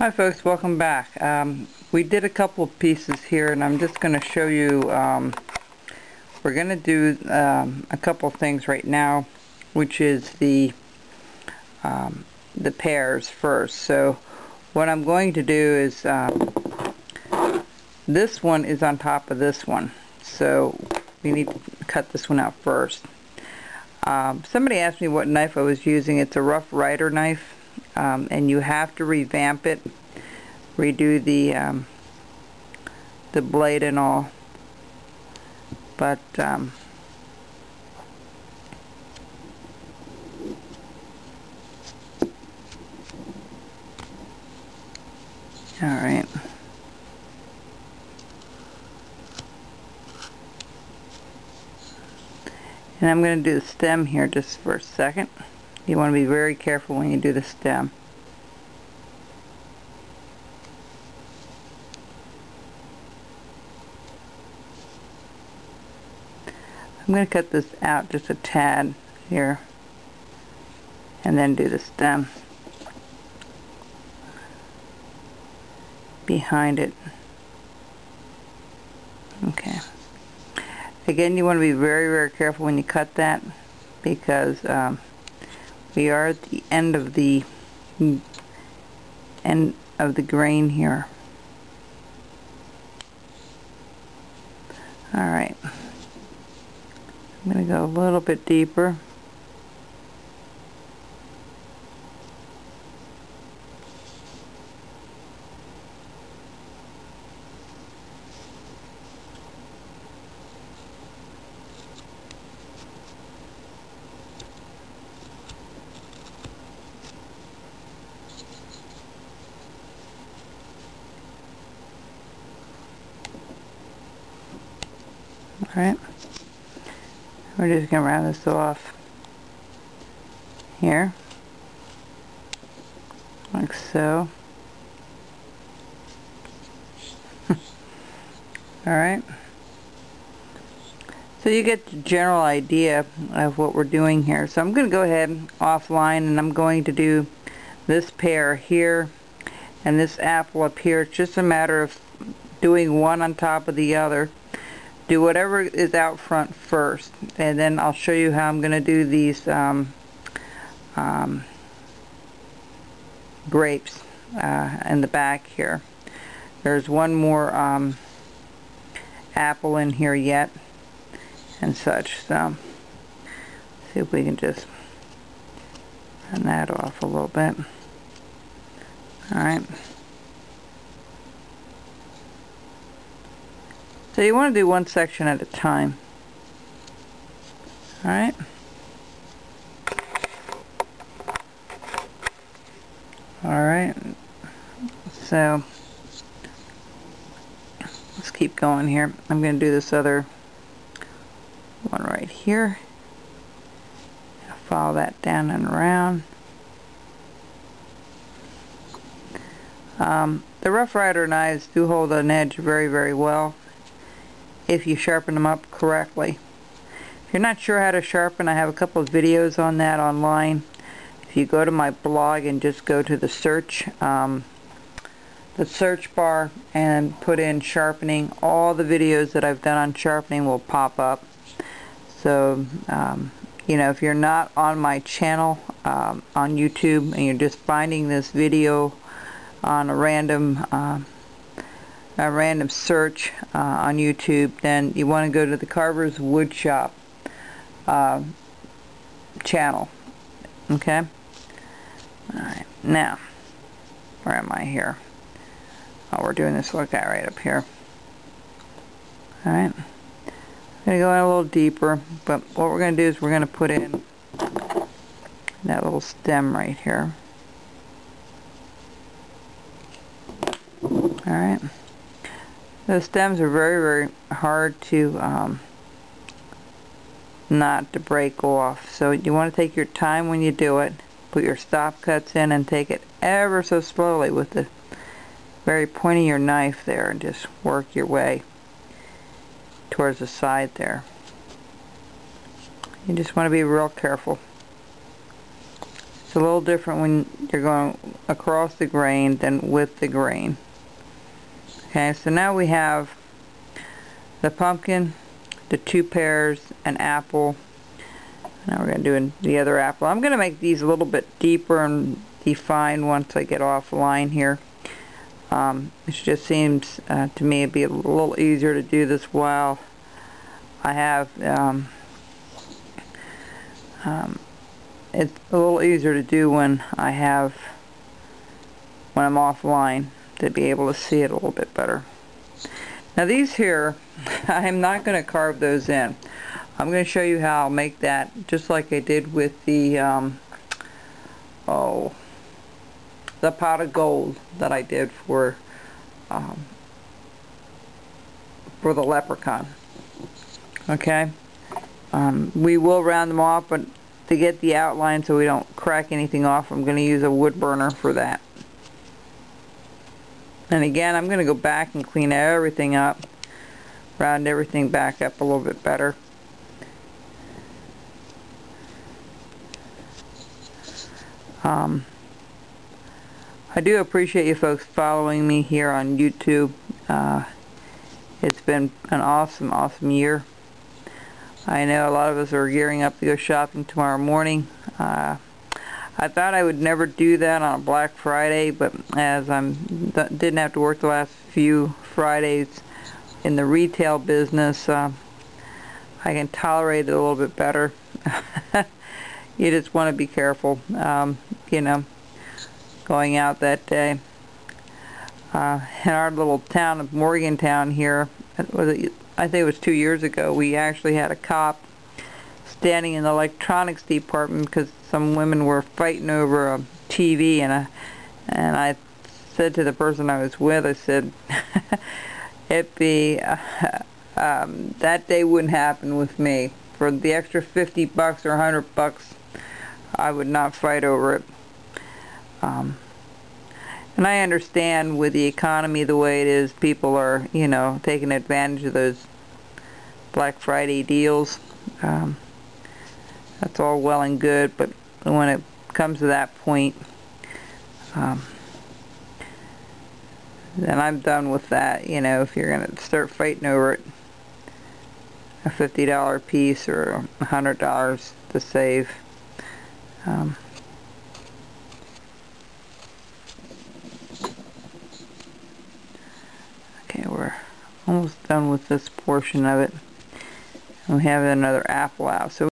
Hi folks, welcome back. We did a couple of pieces here and I'm just going to show you, we're going to do a couple of things right now, which is the pairs first. So what I'm going to do is, this one is on top of this one, so we need to cut this one out first. Somebody asked me what knife I was using. It's a Rough Rider knife. And you have to revamp it, redo the blade and all, but alright. And I'm going to do the stem here just for a second. You want to be very careful when you do the stem. I'm going to cut this out just a tad here and then do the stem behind it. Okay. Again, you want to be very, very careful when you cut that, because we are at the end of the grain here. Alright. I'm going to go a little bit deeper. Alright, we're just going to round this off here, like so. Alright, so you get the general idea of what we're doing here. So I'm going to go ahead offline and I'm going to do this pear here and this apple up here. It's just a matter of doing one on top of the other. Do whatever is out front first, and then I'll show you how I'm going to do these grapes in the back here. There's one more apple in here yet and such, so see if we can just turn that off a little bit. Alright. So you want to do one section at a time. Alright. Alright. So let's keep going here. I'm going to do this other one right here. Follow that down and around. The Rough Rider knives do hold an edge very, very well if you sharpen them up correctly. If you're not sure how to sharpen, I have a couple of videos on that online. If you go to my blog and just go to the search bar and put in sharpening, all the videos that I've done on sharpening will pop up. So you know, if you're not on my channel on YouTube and you're just finding this video on a random search on YouTube, then you want to go to the Carver's Woodshop channel. Okay? Alright, now, where am I here? Oh, we're doing this little guy right up here. Alright. I'm going to go in a little deeper, but what we're going to do is we're going to put in that little stem right here. Alright. Those stems are very, very hard to not to break off. So you want to take your time when you do it. Put your stop cuts in and take it ever so slowly with the very point of your knife there, and just work your way towards the side there. You just want to be real careful. It's a little different when you're going across the grain than with the grain. Okay, so now we have the pumpkin, the 2 pears, an apple. Now we're going to do the other apple. I'm going to make these a little bit deeper and defined once I get offline here. It just seems to me it'd be a little easier to do this while I have it's a little easier to do when I'm offline, to be able to see it a little bit better. Now these here, I'm not going to carve those in. I'm going to show you how I'll make that just like I did with the pot of gold that I did for the leprechaun. Okay, we will round them off, but to get the outline so we don't crack anything off, I'm going to use a wood burner for that. And again, I'm going to go back and clean everything up, round everything back up a little bit better. I do appreciate you folks following me here on YouTube. It's been an awesome year. I know a lot of us are gearing up to go shopping tomorrow morning. I thought I would never do that on a Black Friday, but as didn't have to work the last few Fridays in the retail business, I can tolerate it a little bit better. You just want to be careful, you know, going out that day. In our little town of Morgantown here, I think it was 2 years ago, we actually had a cop standing in the electronics department because some women were fighting over a TV, and I said to the person I was with, I said, that day wouldn't happen with me. For the extra $50 or $100, I would not fight over it. And I understand with the economy the way it is, people are, you know, taking advantage of those Black Friday deals. That's all well and good, but when it comes to that point, then I'm done with that. You know, if you're going to start fighting over it, a $50 piece or $100 to save. Okay, we're almost done with this portion of it. And we have another apple out. So